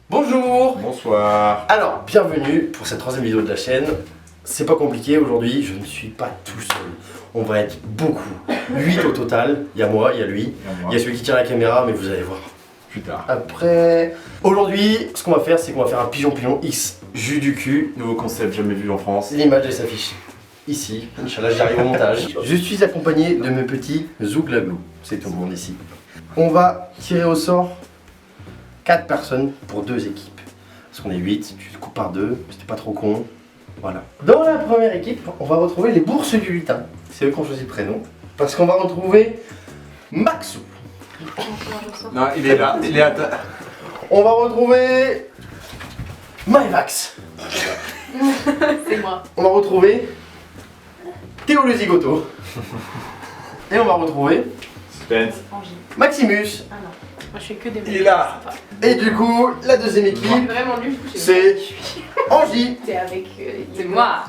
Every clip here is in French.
Bonjour. Bonsoir. Alors, bienvenue pour cette troisième vidéo de la chaîne. C'est pas compliqué aujourd'hui, je ne suis pas tout seul. On va être beaucoup. 8 au total. Il y a moi, il y a lui. Il y a celui qui tient la caméra, mais vous allez voir. Plus tard. Après, aujourd'hui, ce qu'on va faire, c'est qu'on va faire un pigeon X jus du cul. Nouveau concept jamais vu en France. L'image, elle s'affiche ici. Inch'Allah, j'arrive au montage. Je suis accompagné de mes petits zouglaglou. C'est tout le monde ici. On va tirer au sort 4 personnes pour 2 équipes. Parce qu'on est 8, tu te coupes par 2, c'était pas trop con. Voilà. Dans la première équipe, on va retrouver les bourses du lutin. C'est eux qui ont choisi le prénom. Parce qu'on va retrouver Maxou. Non, il est là, il est à ta... On va retrouver Maëvax. C'est moi. On va retrouver Théo le zigoto. Et on va retrouver Suspense. Angie. Maximus. Ah non. Moi je fais que des Il est là. Et du coup, la deuxième Je suis équipe, vraiment nulle. du coup, c'est Angie. C'est avec. C'est moi.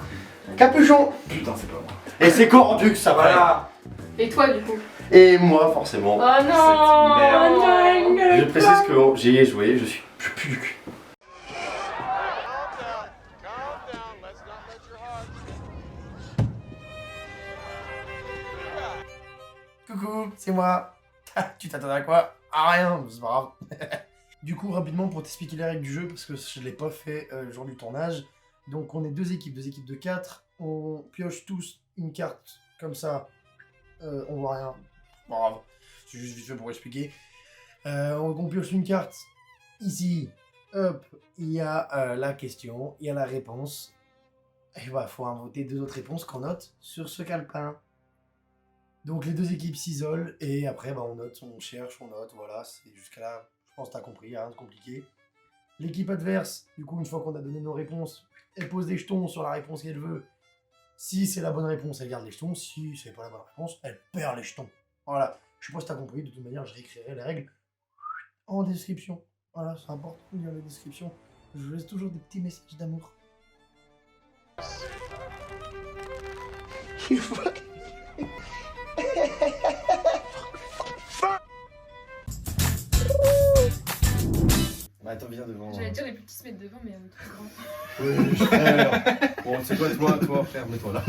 Capuchon. Putain, c'est pas moi. Et c'est Cordux après. Voilà. Et toi du coup? Et moi forcément. Oh non. Cette merde. Je précise que j'y ai joué, je suis plus du cul. Coucou, c'est moi. Tu t'attends à quoi? À rien, c'est pas grave. Du coup, rapidement pour t'expliquer les règles du jeu, parce que je l'ai pas fait le jour du tournage. Donc on est deux équipes de 4. On pioche tous une carte comme ça. On voit rien. C'est pas grave. C'est juste vite fait pour expliquer. On pioche une carte ici. Hop, il y a la question, il y a la réponse. Et bah, faut inventer 2 autres réponses qu'on note sur ce calepin. Donc les 2 équipes s'isolent et après bah, on note, on cherche, on note, voilà, c'est jusqu'à là, je pense que t'as compris, rien de compliqué. L'équipe adverse, du coup une fois qu'on a donné nos réponses, elle pose des jetons sur la réponse qu'elle veut. Si c'est la bonne réponse, elle garde les jetons, si c'est pas la bonne réponse, elle perd les jetons. Voilà, je sais pas si t'as compris, de toute manière je réécrirai les règles en description. Voilà, c'est important de lire la description, je vous laisse toujours des petits messages d'amour. Bah attends, viens devant. J'allais dire les plus petits se mettent devant, mais trop grand. Oui, frère. Bon, c'est quoi toi, frère, mets-toi là.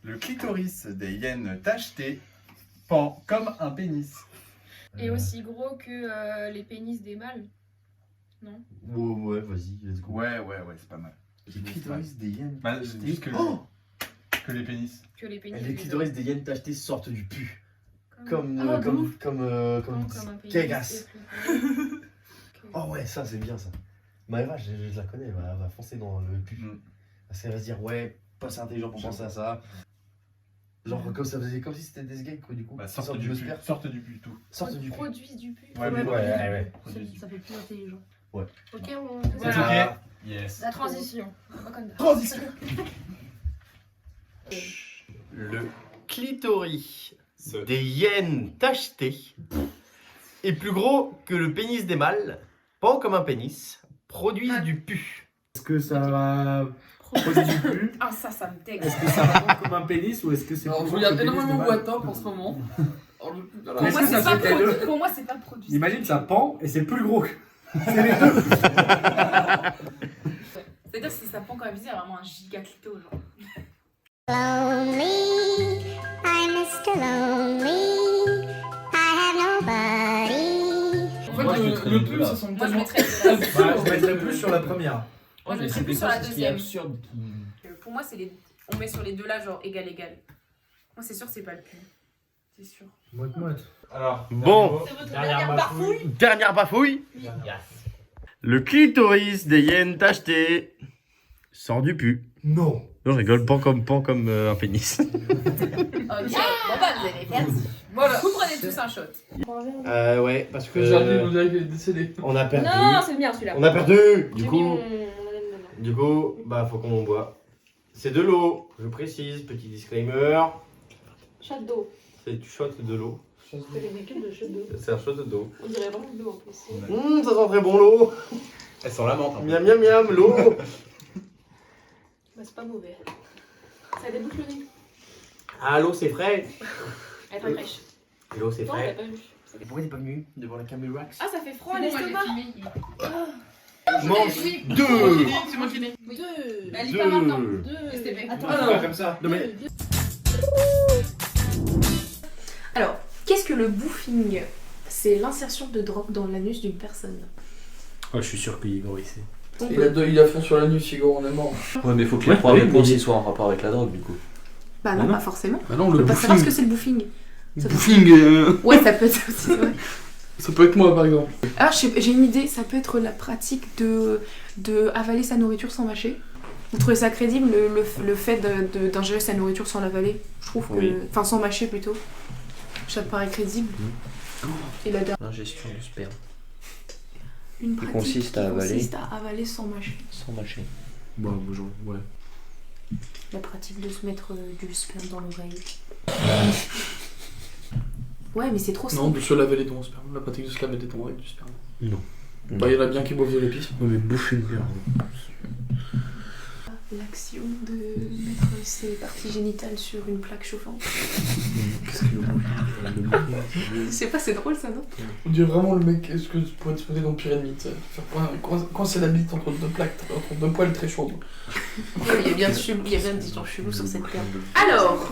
Le clitoris des hyènes tachetés pend comme un pénis. Et aussi gros que les pénis des mâles. Non? Ouais, vas-y, let's go. Ouais, c'est pas mal. Les clitoris des hyènes Bah, tachetés. juste que, Oh que les pénis. Que les pénis. les clitoris des hyènes tachetés sortent du pu. Comme Ah, de ouf. comme un pénis. Kegas. Ok. Oh ouais, ça c'est bien ça. Maëva, je la connais, elle va foncer dans le pu. Mm. Parce qu'elle va se dire, ouais, pas c'est intelligent pour penser à ça. Genre, comme ça faisait comme si c'était des gags, quoi, du coup. Bah, Qui sorte du de pu. sperme. Sorte du pu, tout. Sortent du pu. Produisent du pu. Ouais, mais ouais. Ça fait plus intelligent. Ouais. Ok, on C'est fait ok. Yes. la transition. Wakanda. Transition. Le clitoris des hyènes tachetées est plus gros que le pénis des mâles, pend comme un pénis, produisent du pu. Est-ce que ça va produire du pu? Ah, ça me dégue. Est-ce que ça va comme un pénis ou est-ce que c'est Alors, plus je gros regarde que le pénis énormément de balle? Watop en ce moment. Alors, voilà. Mais est-ce que ça fait les deux? Pour moi, c'est pas produit. Imagine ça pend et c'est plus gros que... C'est les deux. C'est-à-dire que si ça pend comme un visé, il y a vraiment un giga clito, genre. Lonely, I'm Mr. Lonely. I have nobody. En fait, Moi, je mettrais le les deux, pu, là. ça semble Moi, je tellement mettrais. Je mettrais plus sur la première. Moi, je mettrais plus sur la deuxième. absurde. Pour moi, c'est les. On met sur les deux là, genre égal. Moi, c'est sûr, c'est pas le pu. C'est sûr. Moite. Alors, Bon. C'est votre Dernière bafouille. Dernière bafouille. Le clitoris des hyènes tachetées sort du pu. Non. Je rigole, pend comme un pénis. Ok, bon bah, vous avez perdu. Voilà. Vous prenez tous un shot. Ouais, parce que J'ai dit, vous avez décédé. on a perdu. Non, c'est le mien celui-là. On a perdu. J'ai mis Du coup, bah faut qu'on boit. C'est de l'eau, je précise, petit disclaimer. Shot d'eau. C'est du shot de l'eau. C'est les véhicules de shot d'eau. C'est un shot d'eau. On dirait vraiment de l'eau en plus. Ça sent très bon l'eau. elle sent la menthe. Miam miam miam, l'eau. Bah, c'est pas mauvais. Ça débouche le nez. Ah, l'eau c'est frais. Elle est pas fraîche. L'eau c'est Non, t'as frais. pas vu. Et pourquoi t'es pas venu devant la caméra? Ah, ça fait froid à Moi, j'ai l'estomac. fumé. Mange Oui. deux. C'est moi qui l'ai. Oui. Deux. Bah, lis pas maintenant. Deux. Attends. Ah non, comme ça. Non mais. Alors, qu'est-ce que le boofing? C'est l'insertion de drogue dans l'anus d'une personne. Oh, je suis sûr que Igor il sait. Donc, Il a fond sur la nuit, Igor, on est mort. Ouais, mais faut que Ouais, les trois oui, réponses mais- ils soient en rapport avec la drogue du coup. bah non, pas forcément. Bah non, On peut pas savoir ce que c'est le boofing. Ça peut- Boofing, Ouais, ça peut être ça aussi, ouais. ça peut être moi par exemple. Alors, j'ai une idée, ça peut être la pratique de avaler sa nourriture sans mâcher. Vous trouvez ça crédible, le fait d'ingérer sa nourriture sans l'avaler? Je trouve que... Oui. Enfin, sans mâcher plutôt. Ça me paraît crédible. Et la dernière, L'ingestion du sperme une pratique consiste à qui avaler. consiste à avaler sans mâcher. sans mâcher. Bon, bonjour, ouais. La pratique de se mettre du sperme dans l'oreille. Ouais, mais c'est trop Non, simple. de se laver les dents au sperme. La pratique de se laver les dents avec du sperme. Non. Bah, il y en a bien qui boivent de l'épice. Non, mais bouffer une L'action de mettre ses parties génitales sur une plaque chauffante. Qu'est-ce que Je sais pas, c'est drôle ça, non? On dirait vraiment le mec, est-ce que tu pourrais te poser dans Pire Ennemi, tu sais. Faire coincer la bite entre deux plaques, entre deux poils très chaudes. Il y a bien des gens chelous sur cette terre. Alors,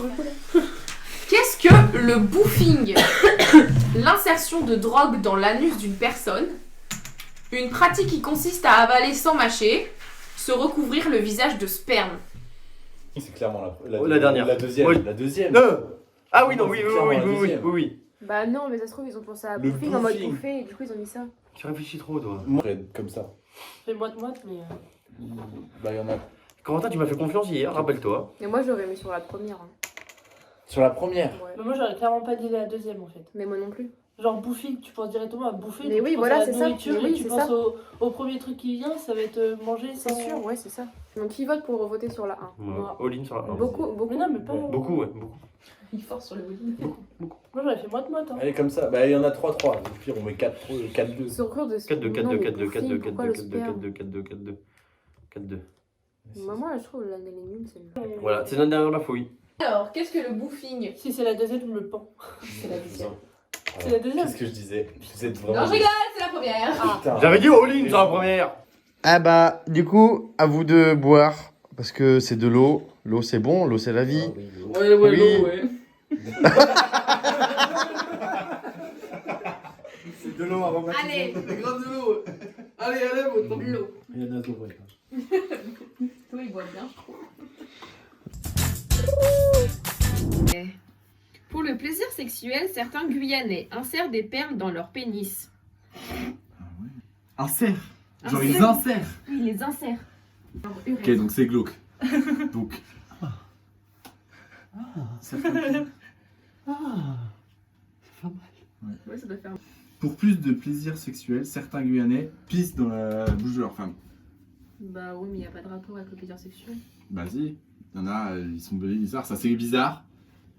qu'est-ce que le boofing? L'insertion de drogue dans l'anus d'une personne. Une pratique qui consiste à avaler sans mâcher. Se recouvrir le visage de sperme. C'est clairement La dernière. La deuxième. Oui. La deuxième. Ah oui, non, Moi, oui, c'est oui, clairement oui, la oui, oui, deuxième. oui, oui. Bah non, mais ça se trouve, ils ont pensé à Le bouffer en mode boofing. bouffer et du coup ils ont mis ça. Tu réfléchis trop, toi. Moi, comme ça. Fais moite-moite, mais. Bah, il y en a. Corentin, tu m'as fait confiance hier, rappelle-toi. Mais moi j'aurais mis sur la première. Hein. Sur la première. Ouais. Mais moi j'aurais clairement pas dit la deuxième en fait. Mais moi non plus. Genre bouffer, tu penses directement à bouffer. Mais donc oui, tu penses voilà, à la c'est ça. nourriture, Mais et oui, tu c'est penses ça. au premier truc qui vient, ça va être manger C'est sans... sûr, ouais, c'est ça. Donc qui vote pour voter sur la 1? Moi, all-in sur la un. Beaucoup, beaucoup. Mais non, mais pas... Beaucoup, ouais, beaucoup. Il force sur le volume. Moi j'aurais fait moite-moite. Hein. Allez, comme ça. Bah, il y en a 3-3. Au pire, on met 4-2. Se recouvrir de 4-2, 4-2, Non, mais 4-2, 4-2, bouffer, 4-2, pourquoi le 4-2, sperme 4-2, 4-2, 4-2, 4-2. Moi je trouve l'année nulle, c'est mieux. Voilà, c'est notre dernière bafouille. Alors, qu'est-ce que le boofing? Si c'est la deuxième, je me pends. C'est la deuxième. C'est la deuxième. Qu'est-ce que je disais? Vous êtes vraiment. Non, je rigole, c'est la première. Putain. J'avais dit all-in sur la première. Ah bah, du coup, à vous de boire, parce que c'est de l'eau. L'eau, c'est bon, l'eau, c'est la vie. Ouais, Oui. l'eau, ouais. C'est de l'eau aromatisée. Allez, Grave de l'eau. Allez, votre l'eau. Il y en a d'autres, ouais. Toi, il boit bien, je trouve. Pour le plaisir sexuel, certains Guyanais insèrent des perles dans leur pénis. Insère. Genre, Insère. ils insèrent. Oui, ils les insèrent. Leur Ok, urètre. donc c'est glauque. Donc. Ouais, ça doit faire. Pour plus de plaisir sexuel, certains Guyanais pissent dans la bouche de leur femme. Bah oui, mais il n'y a pas de rapport avec le plaisir sexuel. Bah si, il y en a, ils sont bizarres, ça c'est bizarre.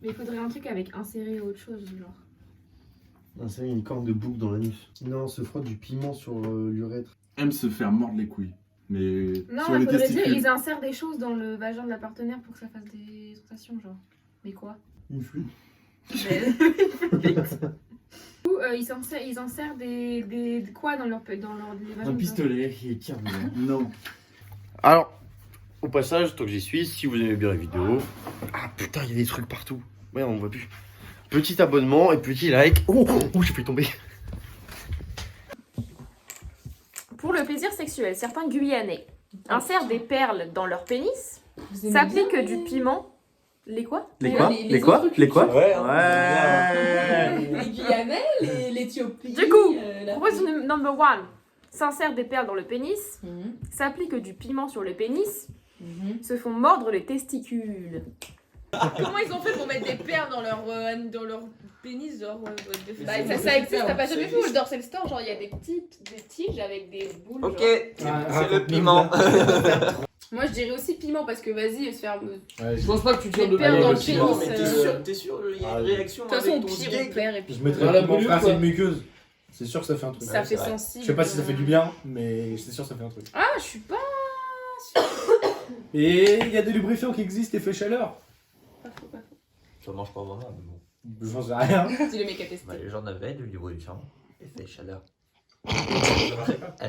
Mais il faudrait un truc avec insérer autre chose, genre. C'est une corne de bouc dans l'anus. Non, on se frotte du piment sur l'urètre. Aime se faire mordre les couilles. Mais Non, sur il les faudrait dire testicules. ils insèrent des choses dans le vagin de la partenaire pour que ça fasse des sensations, genre. Mais quoi? Une flûte. Ou ils insèrent des quoi dans leur les vagins de pistolet et tire dedans. Non. Alors, au passage, tant que j'y suis, si vous aimez bien la vidéo... Ah putain, il y a des trucs partout. Ouais, on voit plus. Petit abonnement et petit like. Oh, j'ai failli tomber. Pour le plaisir sexuel, certains Guyanais insèrent des perles dans leur pénis, s'appliquent du piment. Les quoi? Les quoi les Les quoi autres Les quoi Ouais. Les Guyanais, l'Éthiopie. Du coup, la proposition number 1. S'insèrent des perles dans le pénis, s'appliquent du piment sur le pénis, se font mordre les testicules. Comment ils ont fait pour mettre des perles dans leur pénis, genre ça existe, t'as pas jamais vu au Dorsal Store, genre il y a des tiges avec des boules. Ok, genre. c'est le piment. Moi je dirais aussi piment parce que vas-y se faire. Je pense pas que tu tires Des de perles dans le piment. pénis. T'es sûr, il y a une réaction De toute façon, au avec ton pire, gag. on perd et puis Je mettrais À la le piment brûlure, frais, quoi. c'est une muqueuse. C'est sûr que ça fait un truc. ça fait Je sensible. sais pas si ça fait du bien, mais c'est sûr que ça fait un truc. Ah, je suis pas. Et il y a des lubrifiants qui existent effet chaleur. Pas faux, pas faux. Ça marche pas vraiment, mais bon. J'en sais rien. Si le mec a testé. Bah, les gens avaient de l'évolution. Effet chaleur.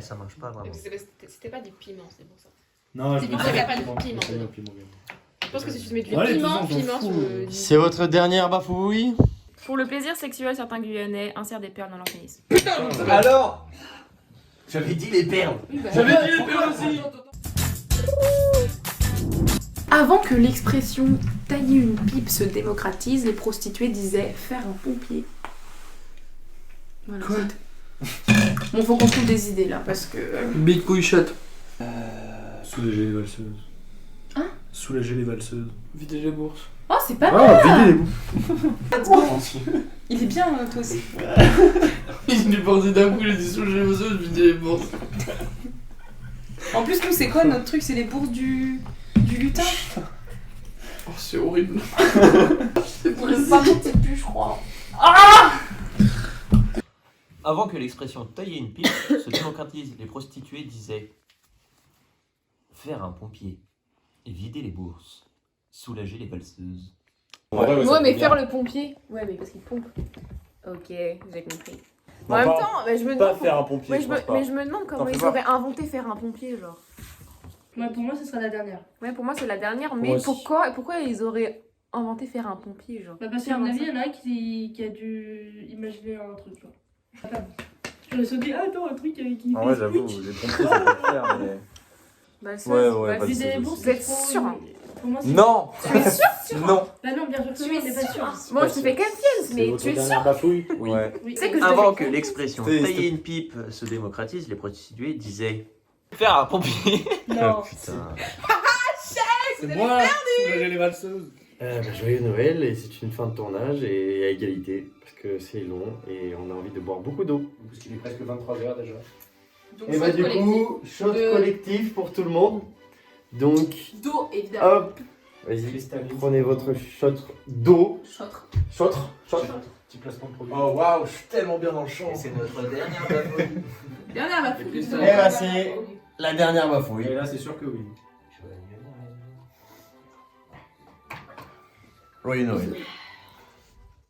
Ça marche pas vraiment. C'était pas du piment, c'est pour ça. Non, C'est je pour ça qu'il n'y a pas de piment. Je pense que si tu mets du Allez, piment, de toute façon, on s'en sur fout. le... C'est votre dernière bafouille? Pour le plaisir sexuel, certains Guyanais insèrent des perles dans leur pénis. Alors j'avais dit les perles. J'avais dit les perles aussi. Avant que l'expression tailler une pipe se démocratise, les prostituées disaient faire un pompier. Voilà. Quoi? Bon, faut qu'on trouve des idées là parce que. Big couille shot. Soulager les valseuses. Hein? Soulager les valseuses. Vider les bourses. Oh, c'est pas Ah, mal! vider les bouts. Il est bien, toi aussi. Il est pensé d'un coup, j'ai dit soulager les bourses, vider les bourses. En plus, nous, c'est quoi notre truc? C'est les bourses du lutin? Oh, c'est horrible. C'est On ne pas monter plus, je crois. Avant que l'expression tailler une pipe se démocratise, les prostituées disaient faire un pompier, vider les bourses, soulager les valseuses. Ouais, mais faire le pompier. Ouais, mais parce qu'il pompe. Ok, j'ai compris. En même temps, bah, je me demande. faire un pompier, Ouais, mais je me demande comment ils auraient inventé faire un pompier, genre. Ouais, pour moi, ce sera la dernière. Ouais, pour moi, c'est la dernière, mais Moi aussi. pourquoi ils auraient inventé faire un pompier, genre? Bah, parce qu'à mon avis, il y en a un qui a dû imaginer un truc, genre. Attends. Je me suis dit, ah, attends, un truc qui fait. Ah ouais, j'avoue, les pompiers, ça peut le faire, mais. Valseuse. Ouais, Bah, vider les bourses, Vous êtes c'est trop- sûr, hein? Pour moi, c'est... Non! Tu es sûr? Non! Bah non, bien sûr que Tu non, on n'est es pas sûr? sûr. Moi, je te fais confiance, C'est mais votre tu es dernière sûr? bafouille? Ouais. Oui. Tu sais que je Avant te que fais l'expression C'était- tailler une pipe se démocratise, les prostituées disaient faire un pompier. Non. Putain. C'est moi! Soulager les valseuses. Joyeux Noël, et c'est une fin de tournage et à égalité, parce que c'est long et on a envie de boire beaucoup d'eau. Parce qu'il est presque 23h déjà. Donc, Et bah shot du collectif. coup, shot De- collectif pour tout le monde. Donc, D'eau, évidemment. hop, vas-y, prenez votre shot d'eau. Chotre. Shot. Petit placement de produit. Oh waouh, je suis tellement bien dans le champ. Et c'est notre dernière bafouille. Dernière, ma fille. Eh bah c'est la dernière bafouille. Et là, c'est sûr que oui. Joyeux Noël.